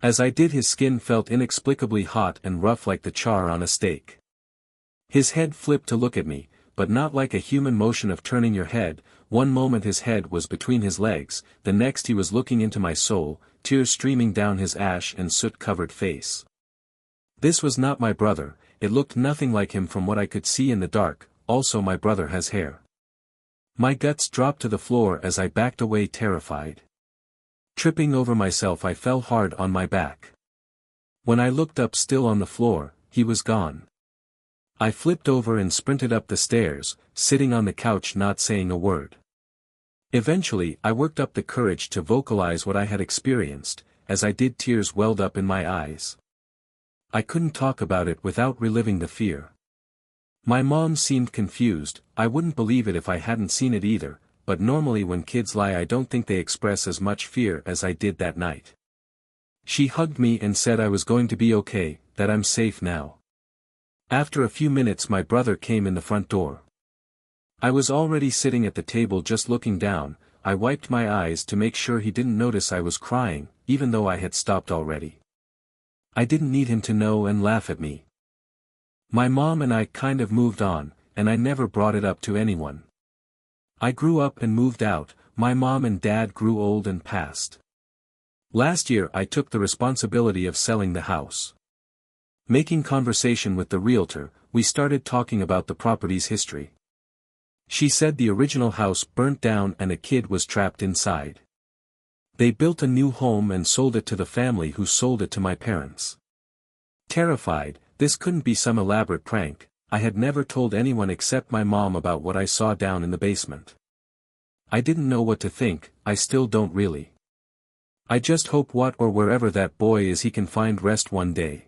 As I did, his skin felt inexplicably hot and rough like the char on a steak. His head flipped to look at me, but not like a human motion of turning your head. One moment his head was between his legs, the next he was looking into my soul, tears streaming down his ash and soot-covered face. This was not my brother, it looked nothing like him from what I could see in the dark. Also, my brother has hair. My guts dropped to the floor as I backed away terrified. Tripping over myself, I fell hard on my back. When I looked up, still on the floor, he was gone. I flipped over and sprinted up the stairs, sitting on the couch not saying a word. Eventually I worked up the courage to vocalize what I had experienced. As I did, tears welled up in my eyes. I couldn't talk about it without reliving the fear. My mom seemed confused. I wouldn't believe it if I hadn't seen it either, but normally when kids lie I don't think they express as much fear as I did that night. She hugged me and said I was going to be okay, that I'm safe now. After a few minutes my brother came in the front door. I was already sitting at the table just looking down. I wiped my eyes to make sure he didn't notice I was crying, even though I had stopped already. I didn't need him to know and laugh at me. My mom and I kind of moved on, and I never brought it up to anyone. I grew up and moved out. My mom and dad grew old and passed. Last year I took the responsibility of selling the house. Making conversation with the realtor, we started talking about the property's history. She said the original house burnt down and a kid was trapped inside. They built a new home and sold it to the family who sold it to my parents. Terrified, this couldn't be some elaborate prank, I had never told anyone except my mom about what I saw down in the basement. I didn't know what to think. I still don't really. I just hope what or wherever that boy is, he can find rest one day.